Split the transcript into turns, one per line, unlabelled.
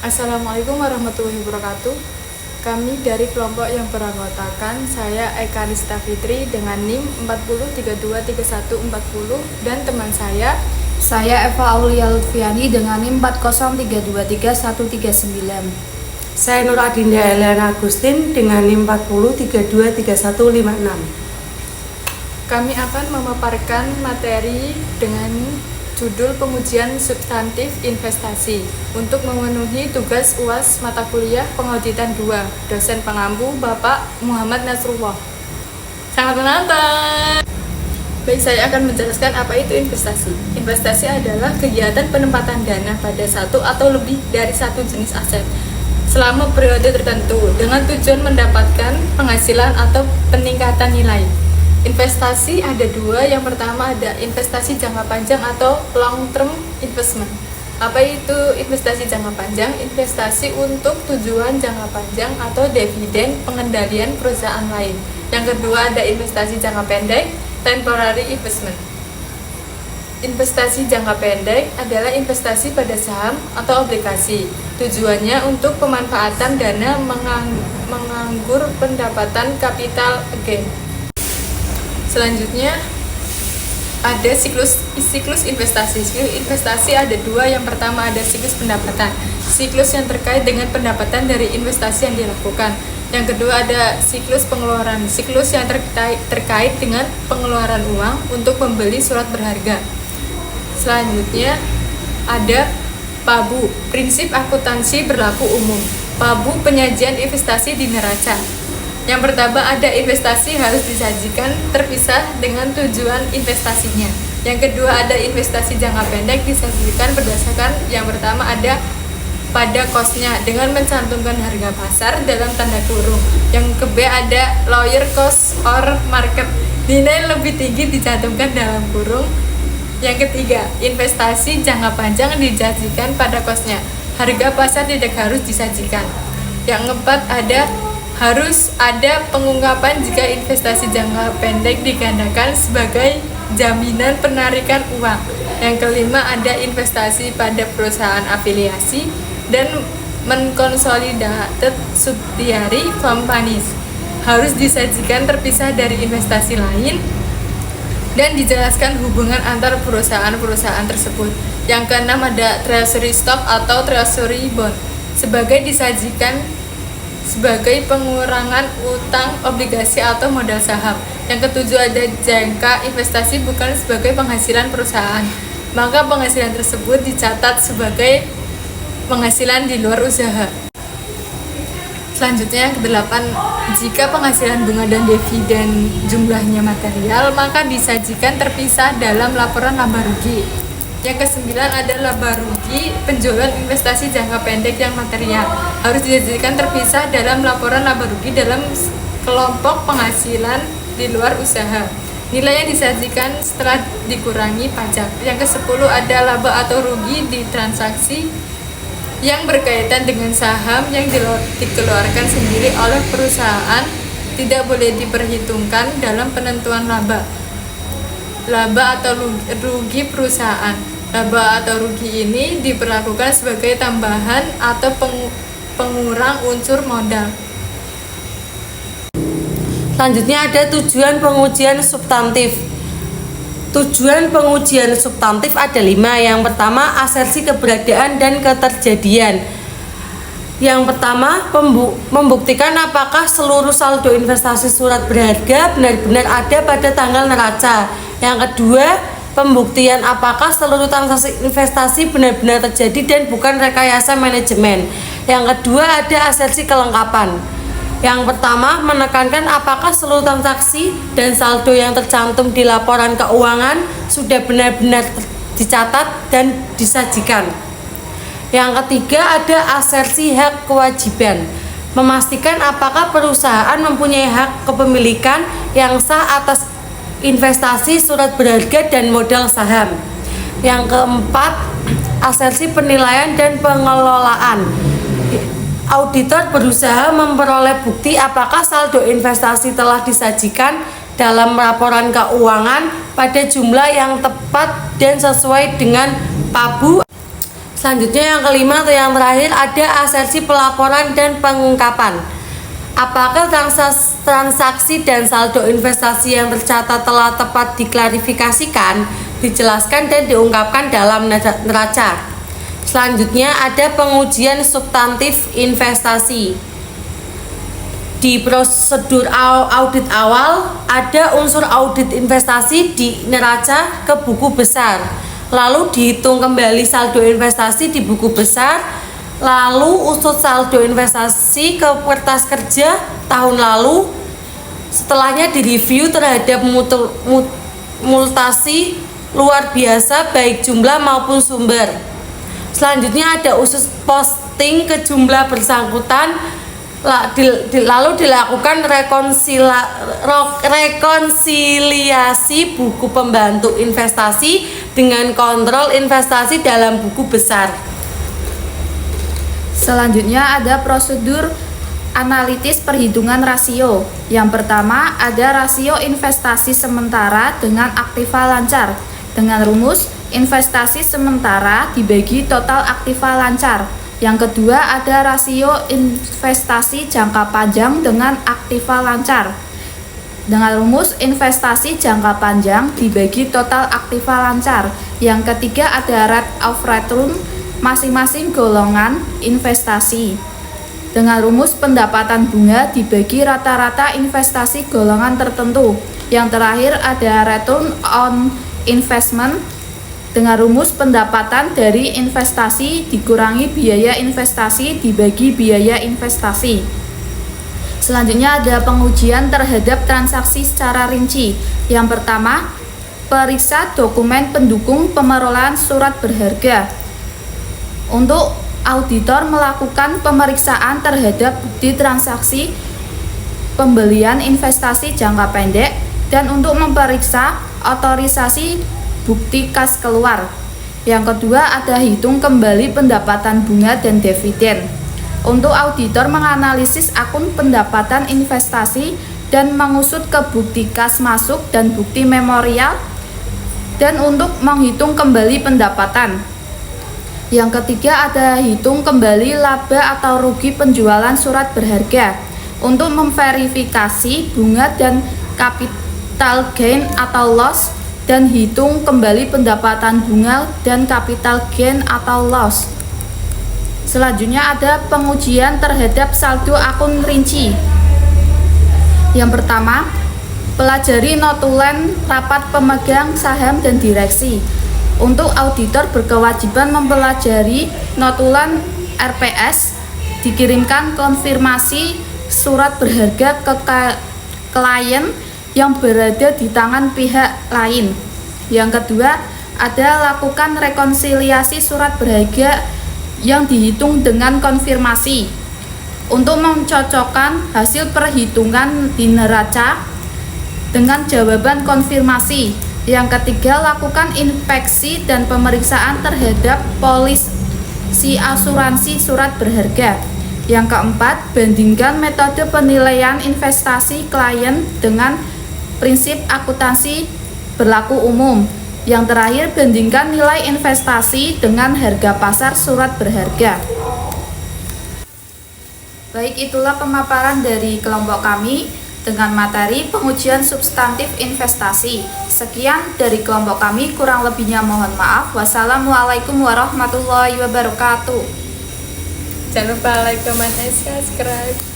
Assalamualaikum warahmatullahi wabarakatuh. Kami dari kelompok yang beranggotakan saya Eka Rista Fitri dengan NIM 40323140 dan teman saya
Eva Aulia Lutfiani dengan NIM 40323139.
Saya Nur Adinda Eliana Agustin dengan NIM 40323156.
Kami akan memaparkan materi dengan judul pengujian substantif investasi untuk memenuhi tugas UAS mata kuliah pengauditan 2, dosen pengampu Bapak Muhammad Nasrullah. Sangat menantang. Baik, saya akan menjelaskan apa itu investasi. Investasi adalah kegiatan penempatan dana pada satu atau lebih dari satu jenis aset selama periode tertentu dengan tujuan mendapatkan penghasilan atau peningkatan nilai. Investasi ada dua, yang pertama ada investasi jangka panjang atau long term investment. Apa itu investasi jangka panjang? Investasi untuk tujuan jangka panjang atau dividen pengendalian perusahaan lain. Yang kedua ada investasi jangka pendek, temporary investment. Investasi jangka pendek adalah investasi pada saham atau obligasi. Tujuannya untuk pemanfaatan dana menganggur pendapatan capital gain. Selanjutnya ada siklus investasi. Siklus investasi ada dua. Yang pertama ada siklus pendapatan. Siklus yang terkait dengan pendapatan dari investasi yang dilakukan. Yang kedua ada siklus pengeluaran. Siklus yang terkait dengan pengeluaran uang untuk membeli surat berharga. Selanjutnya ada PABU, prinsip akuntansi berlaku umum. PABU penyajian investasi di neraca. Yang pertama ada investasi harus disajikan terpisah dengan tujuan investasinya. Yang kedua ada investasi jangka pendek disajikan berdasarkan yang pertama ada pada cost-nya dengan mencantumkan harga pasar dalam tanda kurung. Yang kedua ada lawyer cost or market, nilai lebih tinggi dicantumkan dalam kurung. Yang ketiga investasi jangka panjang disajikan pada cost-nya, harga pasar tidak harus disajikan. Yang keempat harus ada pengungkapan jika investasi jangka pendek digandakan sebagai jaminan penarikan uang. Yang kelima ada investasi pada perusahaan afiliasi dan mengkonsolidated subsidiary companies, harus disajikan terpisah dari investasi lain dan dijelaskan hubungan antar perusahaan-perusahaan tersebut. Yang keenam ada treasury stock atau treasury bond, sebagai disajikan sebagai pengurangan utang, obligasi atau modal saham. Yang ketujuh ada jangka investasi bukan sebagai penghasilan perusahaan, maka penghasilan tersebut dicatat sebagai penghasilan di luar usaha. Selanjutnya yang kedelapan, jika penghasilan bunga dan dividen jumlahnya material, maka disajikan terpisah dalam laporan laba rugi. Yang kesembilan ada laba rugi penjualan investasi jangka pendek yang material, harus disajikan terpisah dalam laporan laba rugi dalam kelompok penghasilan di luar usaha. Nilai yang disajikan setelah dikurangi pajak. Yang ke-10 ada laba atau rugi di transaksi yang berkaitan dengan saham yang dikeluarkan sendiri oleh perusahaan, tidak boleh diperhitungkan dalam penentuan laba atau rugi perusahaan. Laba atau rugi ini diperlakukan sebagai tambahan atau pengurang unsur modal.
Selanjutnya ada tujuan pengujian substantif. Tujuan pengujian substantif ada 5. Yang pertama asersi keberadaan dan keterjadian. Yang pertama membuktikan apakah seluruh saldo investasi surat berharga benar-benar ada pada tanggal neraca. Yang kedua pembuktian apakah seluruh transaksi investasi benar-benar terjadi dan bukan rekayasa manajemen. Yang kedua ada asersi kelengkapan. Yang pertama menekankan apakah seluruh transaksi dan saldo yang tercantum di laporan keuangan sudah benar-benar dicatat dan disajikan. Yang ketiga ada asersi hak kewajiban, memastikan apakah perusahaan mempunyai hak kepemilikan yang sah atas investasi surat berharga dan modal saham. Yang keempat asersi penilaian dan pengelolaan, Auditor berusaha memperoleh bukti apakah saldo investasi telah disajikan dalam laporan keuangan pada jumlah yang tepat dan sesuai dengan PABU. Selanjutnya yang kelima atau yang terakhir ada asersi pelaporan dan pengungkapan. Apakah transaksi dan saldo investasi yang tercatat telah tepat diklarifikasikan, dijelaskan dan diungkapkan dalam neraca. Selanjutnya ada pengujian substantif investasi. Di prosedur audit awal ada unsur audit investasi di neraca ke buku besar, lalu dihitung kembali saldo investasi di buku besar, lalu usut saldo investasi ke kertas kerja tahun lalu, setelahnya direview terhadap mutasi luar biasa baik jumlah maupun sumber. Selanjutnya ada usus posting ke jumlah bersangkutan, lalu dilakukan rekonsiliasi buku pembantu investasi dengan kontrol investasi dalam buku besar.
Selanjutnya ada prosedur analitis perhitungan rasio. Yang pertama ada rasio investasi sementara dengan aktiva lancar dengan rumus investasi sementara dibagi total aktiva lancar. Yang kedua ada rasio investasi jangka panjang dengan aktiva lancar dengan rumus investasi jangka panjang dibagi total aktiva lancar. Yang ketiga ada rate of return masing-masing golongan investasi dengan rumus pendapatan bunga dibagi rata-rata investasi golongan tertentu. Yang terakhir ada return on investment dengan rumus pendapatan dari investasi dikurangi biaya investasi dibagi biaya investasi. Selanjutnya ada pengujian terhadap transaksi secara rinci. Yang pertama, periksa dokumen pendukung pemerolehan surat berharga. Untuk auditor melakukan pemeriksaan terhadap bukti transaksi pembelian investasi jangka pendek dan untuk memeriksa otorisasi bukti kas keluar. Yang kedua ada hitung kembali pendapatan bunga dan dividen. Untuk auditor menganalisis akun pendapatan investasi dan mengusut ke bukti kas masuk dan bukti memorial dan untuk menghitung kembali pendapatan. Yang ketiga ada hitung kembali laba atau rugi penjualan surat berharga untuk memverifikasi bunga dan capital gain atau loss dan hitung kembali pendapatan bunga dan capital gain atau loss. Selanjutnya ada pengujian terhadap saldo akun rinci. Yang pertama, pelajari notulen rapat pemegang saham dan direksi. Untuk auditor berkewajiban mempelajari notulen RPS, dikirimkan konfirmasi surat berharga ke klien yang berada di tangan pihak lain. Yang kedua, ada lakukan rekonsiliasi surat berharga yang dihitung dengan konfirmasi untuk mencocokkan hasil perhitungan di neraca dengan jawaban konfirmasi. Yang ketiga, lakukan inspeksi dan pemeriksaan terhadap polisi asuransi surat berharga. Yang keempat, bandingkan metode penilaian investasi klien dengan prinsip akuntansi berlaku umum. Yang terakhir, bandingkan nilai investasi dengan harga pasar surat berharga. Baik, itulah pemaparan dari kelompok kami dengan materi pengujian substantif investasi. Sekian dari kelompok kami, kurang lebihnya mohon maaf. Wassalamualaikum warahmatullahi wabarakatuh.
Jangan lupa like, comment, and subscribe.